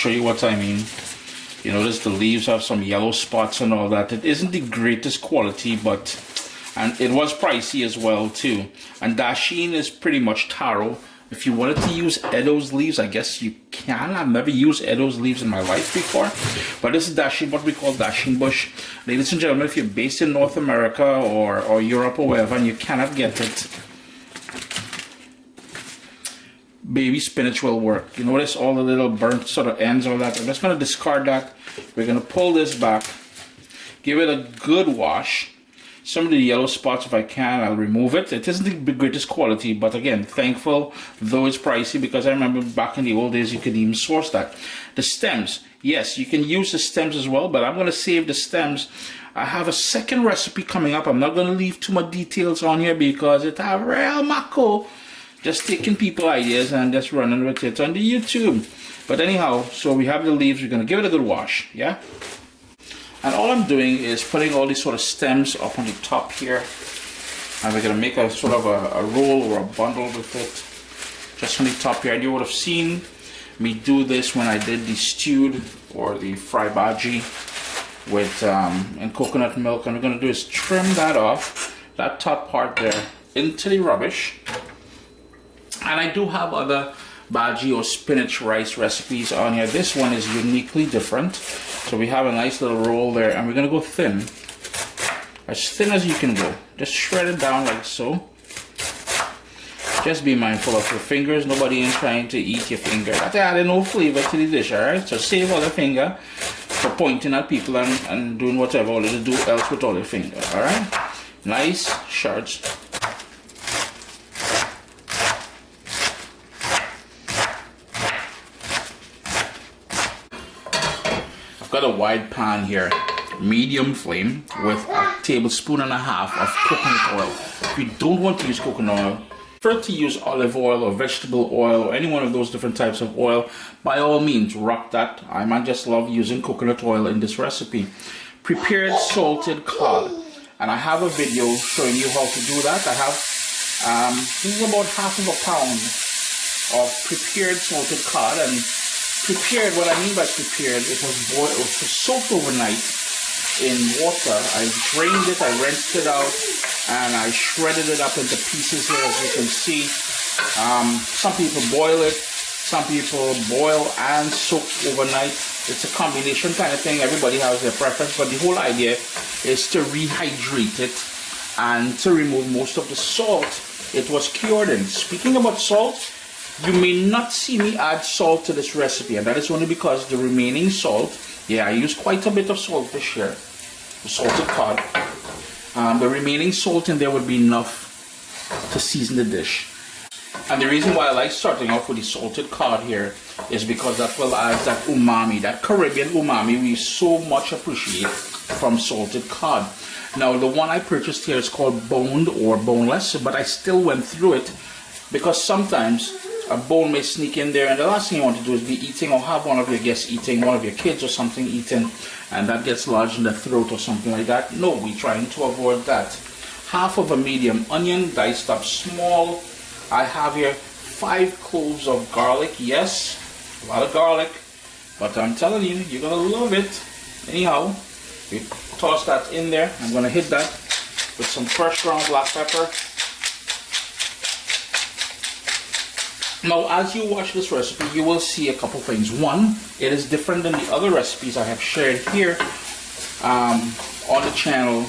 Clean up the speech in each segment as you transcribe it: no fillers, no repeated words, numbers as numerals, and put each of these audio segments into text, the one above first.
show you what I mean. You notice the leaves have some yellow spots and all that. It isn't the greatest quality, but, and it was pricey as well too. And Dasheen is pretty much taro. If you wanted to use Edo's leaves, I guess you can. I've never used Edo's leaves in my life before. But this is Dasheen, what we call Dasheen Bush. Ladies and gentlemen, if you're based in North America or Europe or wherever and you cannot get it, baby spinach will work. You notice all the little burnt sort of ends, all that. I'm just going to discard that. We're going to pull this back, give it a good wash. Some of the yellow spots, if I can, I'll remove it. It isn't the greatest quality, but again, thankful, though it's pricey, because I remember back in the old days you could even source that. The stems, yes, you can use the stems as well, but I'm going to save the stems. I have a second recipe coming up. I'm not going to leave too much details on here because it's a real mako. Just taking people ideas and just running with it on the YouTube. But anyhow, so we have the leaves. We're going to give it a good wash, yeah? And all I'm doing is putting all these sort of stems up on the top here. And we're going to make a sort of a roll or a bundle with it. Just on the top here. And you would have seen me do this when I did the stewed or the fried bhaji with in coconut milk. And we're going to do is trim that off, that top part there, into the rubbish. And I do have other bhaji or spinach rice recipes on here. This one is uniquely different. So we have a nice little roll there, and we're going to go thin. As thin as you can go. Just shred it down like so. Just be mindful of your fingers. Nobody is trying to eat your finger. That's adding no flavor to the dish, alright? So save all the finger for pointing at people and doing whatever all you do else with all your finger, alright? Nice shards. Got a wide pan here, medium flame, with a tablespoon and a half of coconut oil. If you don't want to use coconut oil, prefer to use olive oil or vegetable oil or any one of those different types of oil, by all means rock that. I might just love using coconut oil in this recipe. Prepared salted cod, and I have a video showing you how to do that. I have this is about half of a pound of prepared salted cod. And prepared, what I mean by prepared, it was boiled, it was soaked overnight in water. I drained it, I rinsed it out, and I shredded it up into pieces here, as you can see. Some people boil it, some people boil and soak overnight. It's a combination kind of thing. Everybody has their preference, but the whole idea is to rehydrate it and to remove most of the salt it was cured in. Speaking about salt, you may not see me add salt to this recipe, and that is only because the remaining salt, yeah, I use quite a bit of salt this year, the salted cod. The remaining salt in there would be enough to season the dish. And the reason why I like starting off with the salted cod here is because that will add that umami, that Caribbean umami we so much appreciate from salted cod. Now the one I purchased here is called boned or boneless, but I still went through it because sometimes a bone may sneak in there, and the last thing you want to do is be eating or have one of your guests eating, one of your kids or something eating, and that gets lodged in the throat or something like that. No, we're trying to avoid that. Half of a medium onion, diced up small. I have here 5 cloves of garlic. Yes, a lot of garlic, but I'm telling you, you're going to love it. Anyhow, we toss that in there. I'm going to hit that with some fresh ground black pepper. Now, as you watch this recipe, you will see a couple things. One, it is different than the other recipes I have shared here on the channel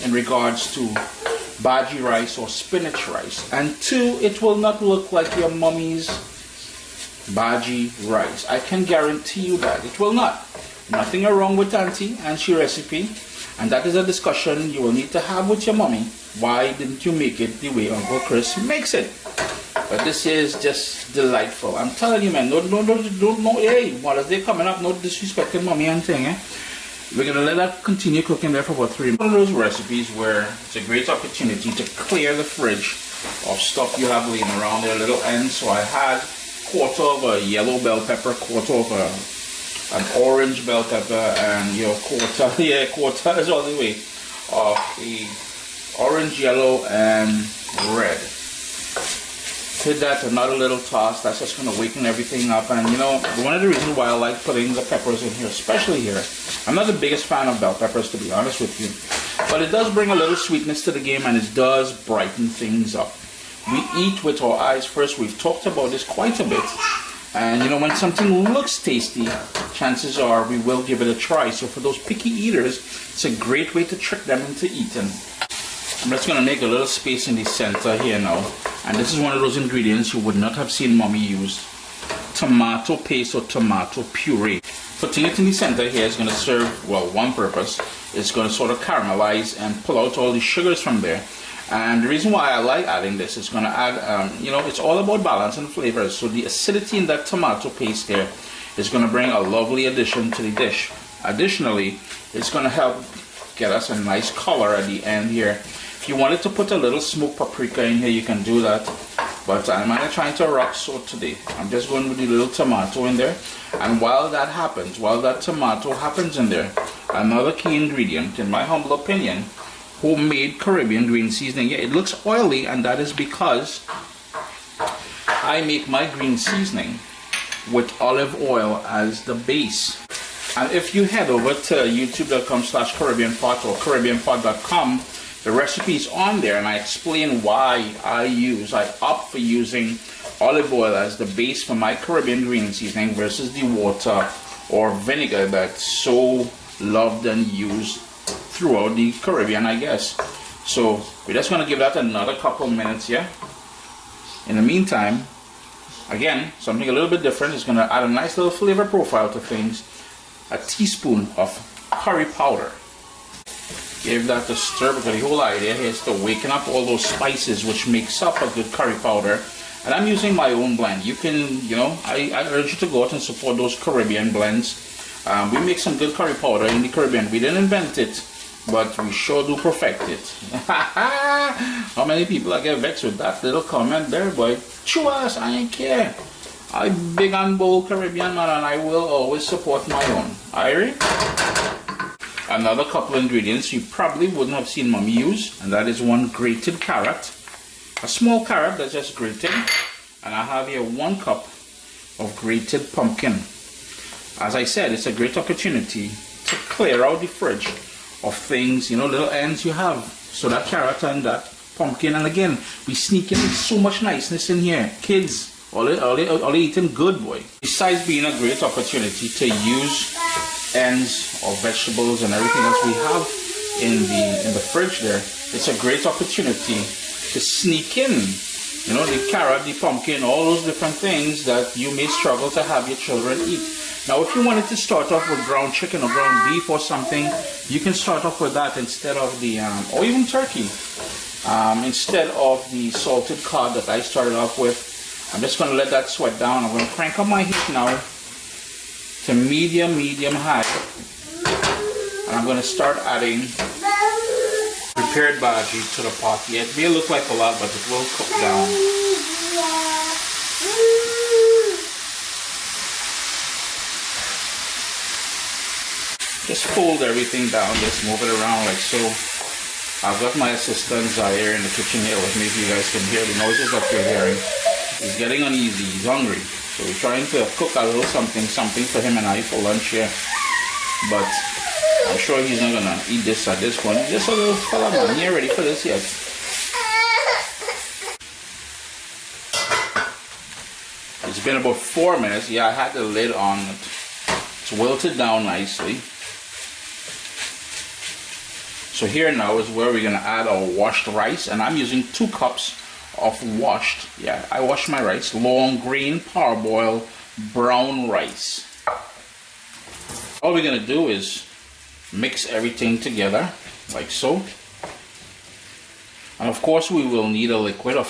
in regards to bhaji rice or spinach rice. And two, it will not look like your mommy's bhaji rice. I can guarantee you that. It will not. Nothing wrong with Auntie and she recipe. And that is a discussion you will need to have with your mommy. Why didn't you make it the way Uncle Chris makes it? But this is just delightful. I'm telling you, man, no, hey, what is they coming up? No disrespecting mommy and thing, eh? We're going to let that continue cooking there for about 3 minutes. One of those recipes where it's a great opportunity to clear the fridge of stuff you have laying around there, little ends. So I had 1/4 of a yellow bell pepper, 1/4 of an orange bell pepper, and your 1/4 is all the way of the orange, yellow, and red. Hit that another little toss. That's just going to waken everything up. And you know, one of the reasons why I like putting the peppers in here, especially here, I'm not the biggest fan of bell peppers, to be honest with you, but it does bring a little sweetness to the game, and it does brighten things up. We eat with our eyes first. We've talked about this quite a bit. And you know, when something looks tasty, chances are we will give it a try. So for those picky eaters, it's a great way to trick them into eating. I'm just going to make a little space in the center here now. And this is one of those ingredients you would not have seen mommy use. Tomato paste or tomato puree. Putting it in the center here is going to serve, well, one purpose. It's going to sort of caramelize and pull out all the sugars from there. And the reason why I like adding this is going to add, you know, it's all about balance and flavors. So the acidity in that tomato paste there is going to bring a lovely addition to the dish. Additionally, it's going to help get us a nice color at the end here. If you wanted to put a little smoked paprika in here, you can do that. But I'm not trying to rock salt today. I'm just going with the little tomato in there. And while that happens, while that tomato happens in there, another key ingredient, in my humble opinion, homemade Caribbean green seasoning. Yeah, it looks oily, and that is because I make my green seasoning with olive oil as the base. And if you head over to youtube.com/CaribbeanPot or CaribbeanPot.com, the recipe is on there, and I explain why I opt for using olive oil as the base for my Caribbean green seasoning versus the water or vinegar that's so loved and used throughout the Caribbean, I guess. So we're just going to give that another couple minutes, yeah? In the meantime, again, something a little bit different is going to add a nice little flavor profile to things. A teaspoon of curry powder. Give that a stir, because the whole idea here is to waken up all those spices which makes up a good curry powder. And I'm using my own blend. You can, you know, I urge you to go out and support those Caribbean blends. We make some good curry powder in the Caribbean. We didn't invent it, but we sure do perfect it. How many people I get vexed with that little comment there, boy? Chew us, I ain't care. I big and bold Caribbean man, and I will always support my own. Irie? Another couple of ingredients you probably wouldn't have seen mommy use, and that is one grated carrot. A small carrot that's just grated. And I have here 1 cup of grated pumpkin. As I said, it's a great opportunity to clear out the fridge of things, you know, little ends you have. So that carrot and that pumpkin, and again, we sneak in so much niceness in here. Kids, all they eating good, boy. Besides being a great opportunity to use ends of vegetables and everything else we have in the fridge there, it's a great opportunity to sneak in, you know, the carrot, the pumpkin, all those different things that you may struggle to have your children eat. Now, if you wanted to start off with ground chicken or ground beef or something, you can start off with that instead of the, or even turkey, instead of the salted cod that I started off with. I'm just going to let that sweat down. I'm going to crank up my heat now to medium high. And I'm going to start adding prepared bhaji to the pot. Yeah, it may look like a lot, but it will cook down. Just fold everything down, just move it around like so. I've got my assistant Zaire in the kitchen here with me, if you guys can hear the noises that you're hearing. He's getting uneasy, he's hungry. So we're trying to cook a little something for him and I for lunch here. But I'm sure he's not gonna eat this at this point. He's just a little fella, man. He ain't ready for this yet. It's been about 4 minutes. Yeah, I had the lid on. It's wilted down nicely. So here now is where we're gonna add our washed rice, and I'm using 2 cups of washed, yeah, I washed my rice, long grain parboiled brown rice. All we're gonna do is mix everything together like so, and of course we will need a liquid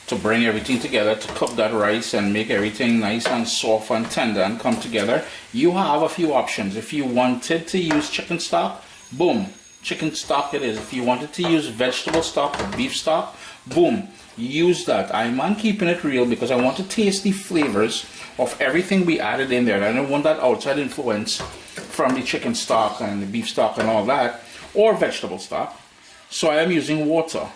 to bring everything together, to cook that rice and make everything nice and soft and tender and come together. You have a few options. If you wanted to use chicken stock, boom, chicken stock it is. If you wanted to use vegetable stock or beef stock, boom, use that. I'm on keeping it real because I want to taste the flavors of everything we added in there. I don't want that outside influence from the chicken stock and the beef stock and all that, or vegetable stock. So I am using water.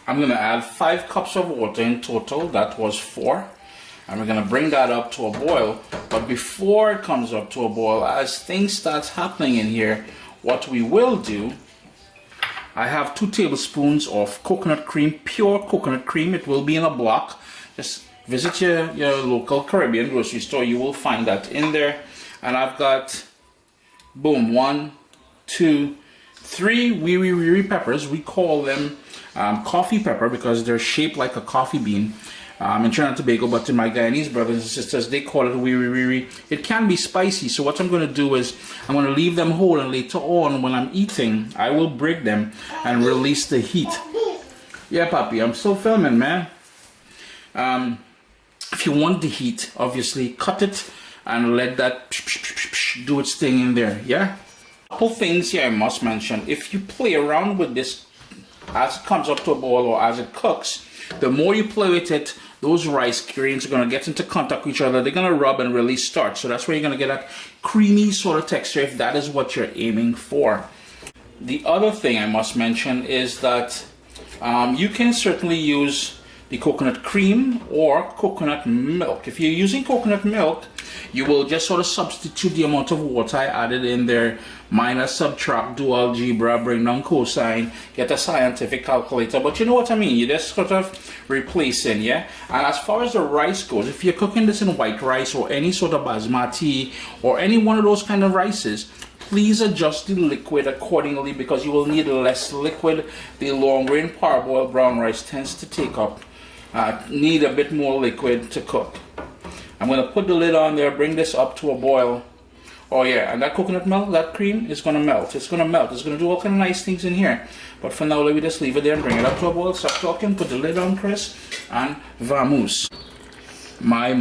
I'm going to add 5 cups of water in total. That was 4. And we're going to bring that up to a boil. But before it comes up to a boil, as things start happening in here, what we will do, I have 2 tablespoons of coconut cream, pure coconut cream. It will be in a block. Just visit your local Caribbean grocery store. You will find that in there. And I've got, boom, 1, 2, 3 wiri peppers. We call them coffee pepper because they're shaped like a coffee bean. In Trinidad and Tobago, but to my Guyanese brothers and sisters, they call it wiri. It can be spicy, so what I'm going to do is I'm going to leave them whole, and later on when I'm eating, I will break them and release the heat. Yeah, Papi, I'm still filming, man. If you want the heat, obviously, cut it and let that do its thing in there, yeah? Couple things here I must mention. If you play around with this as it comes up to a boil or as it cooks, the more you play with it, those rice grains are going to get into contact with each other. They're going to rub and release starch. So that's where you're going to get that creamy sort of texture if that is what you're aiming for. The other thing I must mention is that you can certainly use the coconut cream or coconut milk. If you're using coconut milk, you will just sort of substitute the amount of water I added in there, minus, subtract, do algebra, bring down cosine, get a scientific calculator, but you know what I mean, you just sort of replacing, yeah? And as far as the rice goes, if you're cooking this in white rice or any sort of basmati or any one of those kind of rices, please adjust the liquid accordingly because you will need less liquid. The long grain parboiled brown rice tends to take up, need a bit more liquid to cook. I'm going to put the lid on there, bring this up to a boil. Oh yeah, and that coconut milk, that cream is going to melt. It's going to melt. It's going to do all kind of nice things in here. But for now, let me just leave it there and bring it up to a boil. Stop talking, put the lid on, Chris, and vamos. My.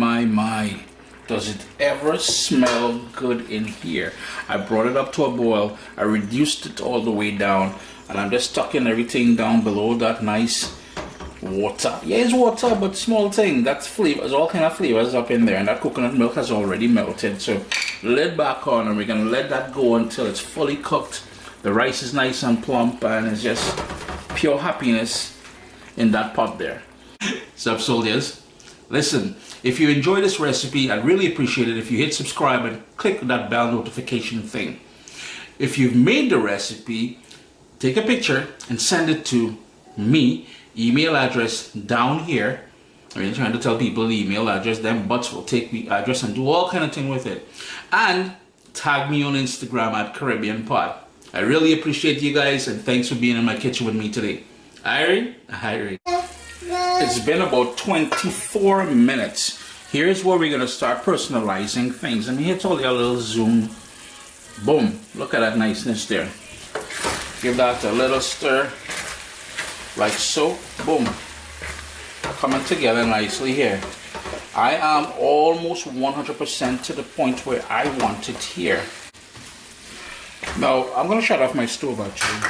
Does it ever smell good in here? I brought it up to a boil. I reduced it all the way down. And I'm just tucking everything down below that nice water. Yeah, it's water, but small thing. That's flavors, all kind of flavors up in there, and that coconut milk has already melted. So lid back on, and we're gonna let that go until it's fully cooked. The rice is nice and plump, and it's just pure happiness in that pot there. Sup, soldiers? Listen, if you enjoy this recipe, I'd really appreciate it if you hit subscribe and click that bell notification thing. If you've made the recipe, take a picture and send it to me. Email address down here. I mean, trying to tell people the email address, them butts will take the address and do all kind of thing with it. And tag me on Instagram at Caribbean Pod. I really appreciate you guys, and thanks for being in my kitchen with me today. Irie? It's been about 24 minutes. Here's where we're gonna start personalizing things. And here told you a little zoom. Boom, look at that niceness there. Give that a little stir. Like so, boom, coming together nicely here. I am almost 100% to the point where I want it here. Now, I'm going to shut off my stove actually.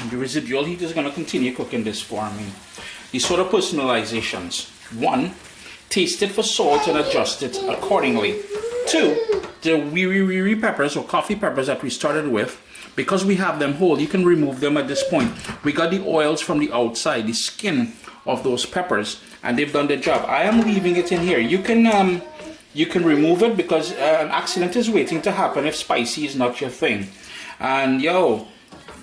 The residual heat is going to continue cooking this for me. These sort of personalizations. 1, taste it for salt and adjust it accordingly. 2, the wiri peppers or coffee peppers that we started with, because we have them whole, you can remove them at this point. We got the oils from the outside, the skin of those peppers, and they've done their job. I am leaving it in here. You can remove it because an accident is waiting to happen if spicy is not your thing. And yo,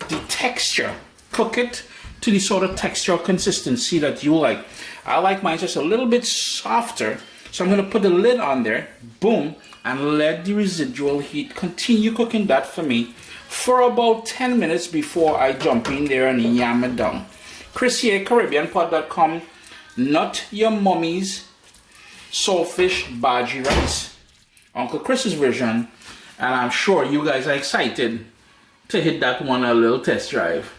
the texture, cook it to the sort of texture consistency that you like. I like mine just a little bit softer, so I'm going to put the lid on there, boom, and let the residual heat continue cooking that for me for about 10 minutes before I jump in there and yam it down. Chris here, CaribbeanPod.com. Not your mommy's saltfish bhaji rice. Uncle Chris's version. And I'm sure you guys are excited to hit that one a little test drive.